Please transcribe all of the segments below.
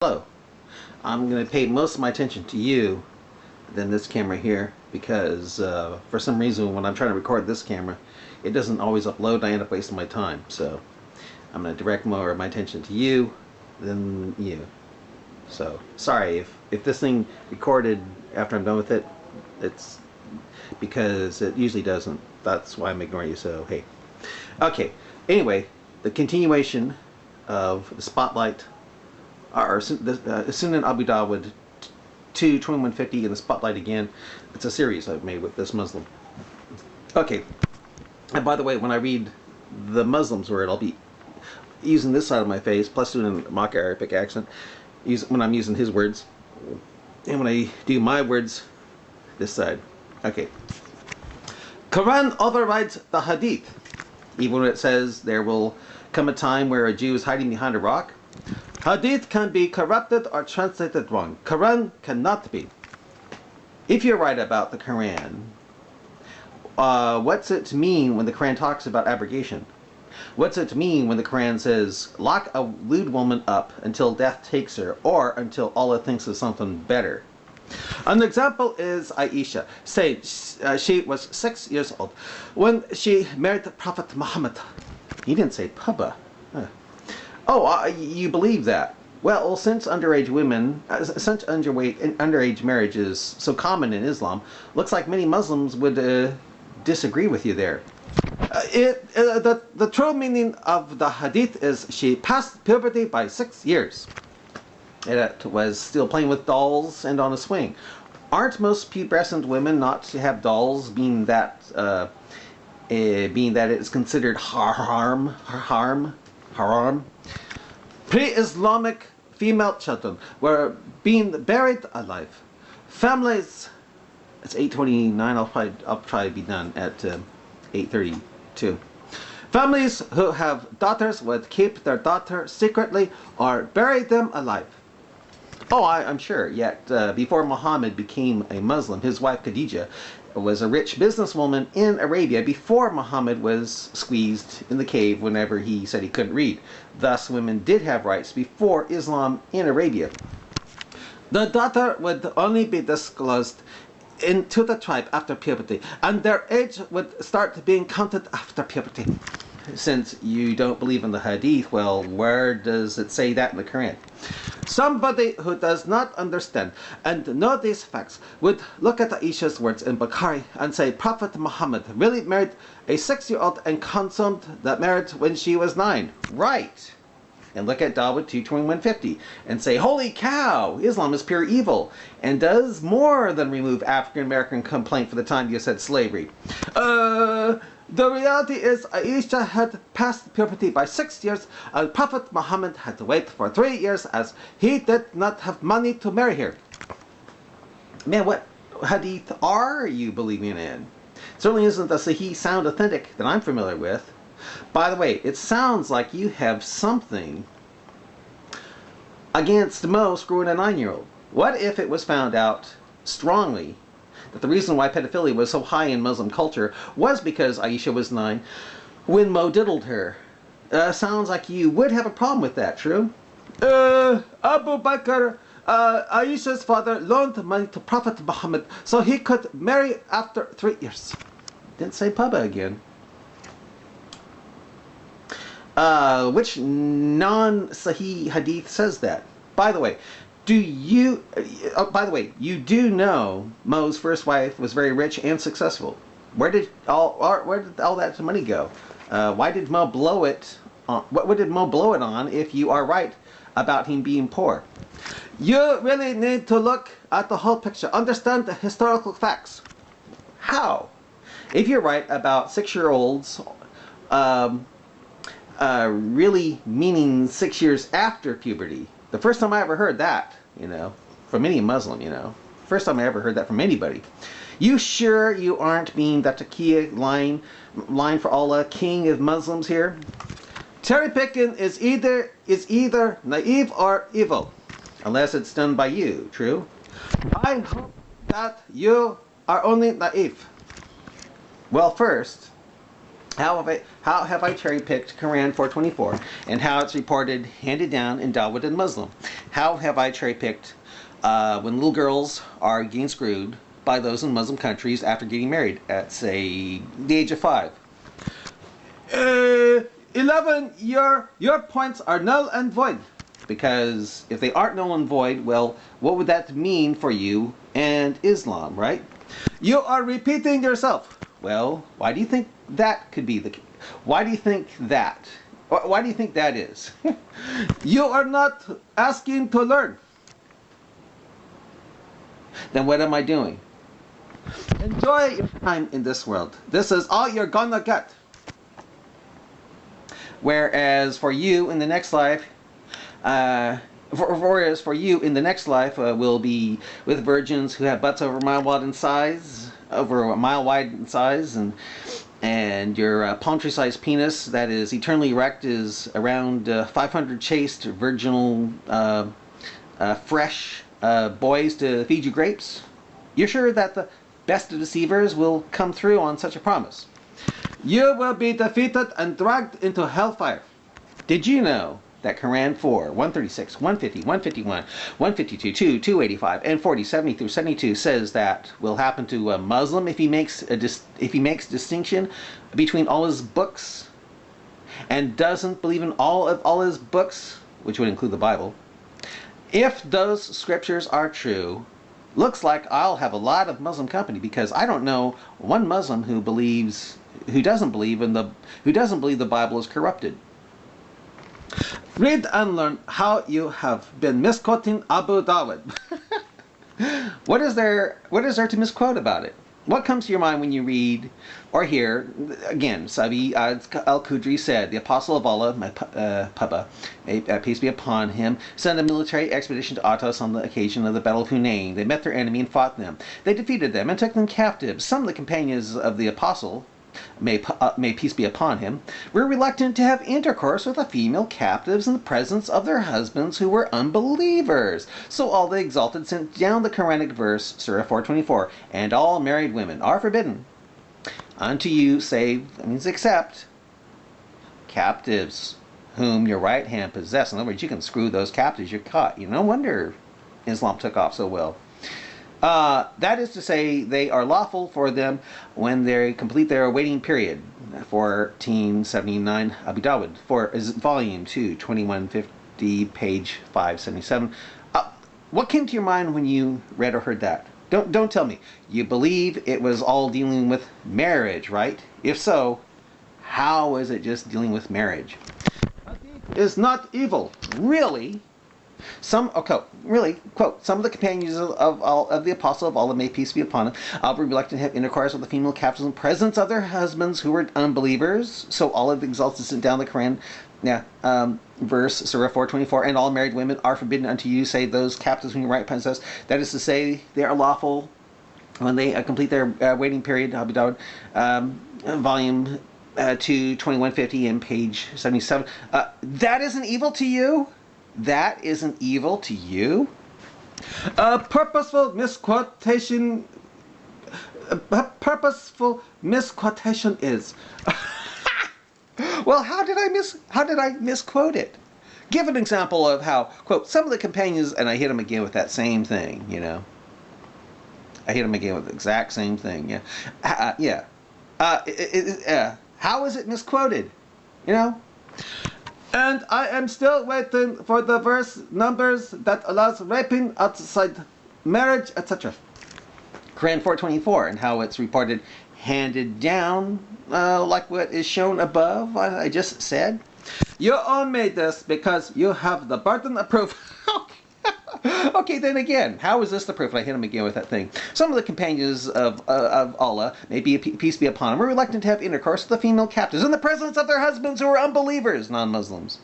Hello. I'm going to pay most of my attention to you than this camera here because for some reason when I'm trying to record this camera it doesn't always upload and I end up wasting my time. So I'm going to direct more of my attention to you than you. So sorry if this thing recorded after I'm done with it, it's because it usually doesn't. That's why I'm ignoring you. So hey. Okay. Anyway, the continuation of the Spotlight or Sunan Abu Dawud 2:2150 in the Spotlight again. It's a series I've made with this Muslim. Okay, and by the way, when I read the Muslim's word, I'll be using this side of my face, plus doing a mock Arabic accent, when I'm using his words, and when I do my words, this side. Okay. Quran overrides the Hadith, even when it says there will come a time where a Jew is hiding behind a rock. Hadith can be corrupted or translated wrong. Quran cannot be. If you're right about the Quran, what's it mean when the Quran talks about abrogation? What's it mean when the Quran says, lock a lewd woman up until death takes her, or until Allah thinks of something better? An example is Aisha. Say she was 6 years old when she married the Prophet Muhammad. He didn't say Papa. Oh, you believe that? Well, since underage marriage is so common in Islam, looks like many Muslims would disagree with you there. The true meaning of the hadith is she passed puberty by 6 years. It was still playing with dolls and on a swing. Aren't most pubescent women not to have dolls, being that it is considered haram? Pre-Islamic female children were being buried alive. Families, it's 8:29. I'll probably be done at 8:32. Families who have daughters would keep their daughter secretly or bury them alive. Oh, I'm sure. Yet before Muhammad became a Muslim, his wife Khadija was a rich businesswoman in Arabia before Muhammad was squeezed in the cave whenever he said he couldn't read. Thus, women did have rights before Islam in Arabia. The daughter would only be disclosed into the tribe after puberty, and their age would start being counted after puberty. Since you don't believe in the hadith, well, where does it say that in the Quran? Somebody who does not understand and know these facts would look at Aisha's words in Bukhari and say Prophet Muhammad really married a 6-year-old and consummated that marriage when she was 9. Right. And look at Dawud 2:2150 and say, holy cow, Islam is pure evil and does more than remove African American complaint for the time you said slavery. The reality is Aisha had passed puberty by 6 years and Prophet Muhammad had to wait for 3 years as he did not have money to marry her. Man, what hadith are you believing in? Certainly isn't the Sahih sound authentic that I'm familiar with. By the way, it sounds like you have something against Mo screwing a 9-year-old. What if it was found out strongly that the reason why pedophilia was so high in Muslim culture was because Aisha was 9 when Mo diddled her? Sounds like you would have a problem with that, true? Abu Bakr, Aisha's father loaned money to Prophet Muhammad so he could marry after 3 years. Didn't say Papa again. Which non-Sahih hadith says that? By the way, you do know Mo's first wife was very rich and successful. Where did all that money go? Why did Mo blow it on? What did Mo blow it on if you are right about him being poor? You really need to look at the whole picture. Understand the historical facts. How? If you're right about 6-year-olds really meaning 6 years after puberty. The first time I ever heard that, from any Muslim, first time I ever heard that from anybody. You sure you aren't being the Taqiyya line for Allah, king of Muslims here? Cherry picking is either naive or evil, unless it's done by you, true? I hope that you are only naive. Well, first, How have I cherry-picked Quran 424 and how it's reported handed down in Dawud and Muslim? How have I cherry-picked when little girls are getting screwed by those in Muslim countries after getting married at, say, the age of 5? 11, your points are null and void. Because if they aren't null and void, well, what would that mean for you and Islam, right? You are repeating yourself. Well, why do you think that could be the case? Why do you think that? Why do you think that is? You are not asking to learn. Then what am I doing? Enjoy your time in this world. This is all you're gonna get. Whereas for you in the next life, whereas for you in the next life will be with virgins who have butts over a mile wide in size, and your paltry-sized penis that is eternally erect is around 500 chaste, virginal, fresh boys to feed you grapes. You're sure that the best of deceivers will come through on such a promise? You will be defeated and dragged into hellfire. Did you know that Quran 4, 136, 150, 151, 152, 2, 285, and 40, 70 through 72 says that will happen to a Muslim if he makes distinction between all his books and doesn't believe in all of his books, which would include the Bible. If those scriptures are true, looks like I'll have a lot of Muslim company, because I don't know one Muslim who doesn't believe the Bible is corrupted. Read and learn how you have been misquoting Abu Dawud. What is there to misquote about it? What comes to your mind when you read or hear, again, Sabi al-Khudri said, the Apostle of Allah, my Papa, peace be upon him, sent a military expedition to Atos on the occasion of the Battle of Hunain. They met their enemy and fought them. They defeated them and took them captive. Some of the companions of the Apostle, may peace be upon him, were reluctant to have intercourse with the female captives in the presence of their husbands who were unbelievers. So all the Exalted sent down the Quranic verse, Surah 424, and all married women are forbidden unto you, save, that means except, captives whom your right hand possess. In other words, you can screw those captives you're caught. No wonder Islam took off so well. That is to say, they are lawful for them when they complete their waiting period. 1479 Abu Dawud, volume 2, 2150, page 577. What came to your mind when you read or heard that? Don't tell me. You believe it was all dealing with marriage, right? If so, how is it just dealing with marriage? Is not evil, really. Really, quote, some of the companions of the Apostle of Allah, may peace be upon him, were reluctant to have intercourse with the female captives in presence of their husbands who were unbelievers. So all of the Exalted sent down the Quran, verse, Surah 424, and all married women are forbidden unto you, save those captives whom your right hand possess. That is to say, they are lawful when they complete their waiting period, Abu Dawud, volume 2, 2150, and page 77. That isn't evil to you? That isn't evil to you? Purposeful misquotation is. Well, how did I misquote it? Give an example of how, quote, some of the companions, and I hit him again with that same thing, I hit him again with the exact same thing, how is it misquoted? And I am still waiting for the verse numbers that allows raping outside marriage, etc. Quran 424, and how it's reported handed down, like what is shown above, I just said. You all made this because you have the burden of proof. Okay, then again, how is this the proof? And I hit him again with that thing. Some of the companions of Allah, may peace be upon him, were reluctant to have intercourse with the female captives in the presence of their husbands who were unbelievers, non-Muslims.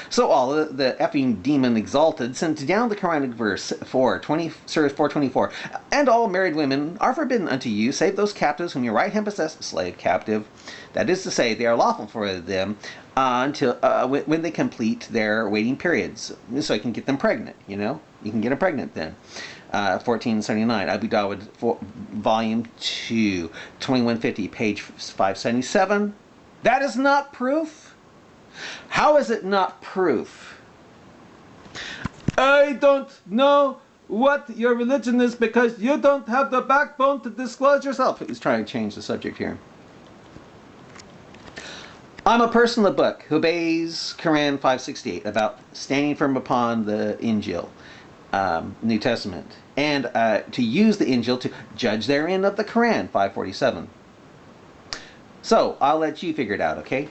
So all the effing demon Exalted sent down the Quranic verse, Surah 424, and all married women are forbidden unto you, save those captives whom your right hand possess, slave captive. That is to say, they are lawful for them until when they complete their waiting periods, so I can get them pregnant, You can get them pregnant then. 1479, Abu Dawud, volume 2, 2150, page 577. That is not proof? How is it not proof? I don't know what your religion is because you don't have the backbone to disclose yourself. He's trying to change the subject here. I'm a person of the book who obeys Quran 568 about standing firm upon the Injil, New Testament, and to use the Injil to judge therein of the Quran 547. So I'll let you figure it out, okay?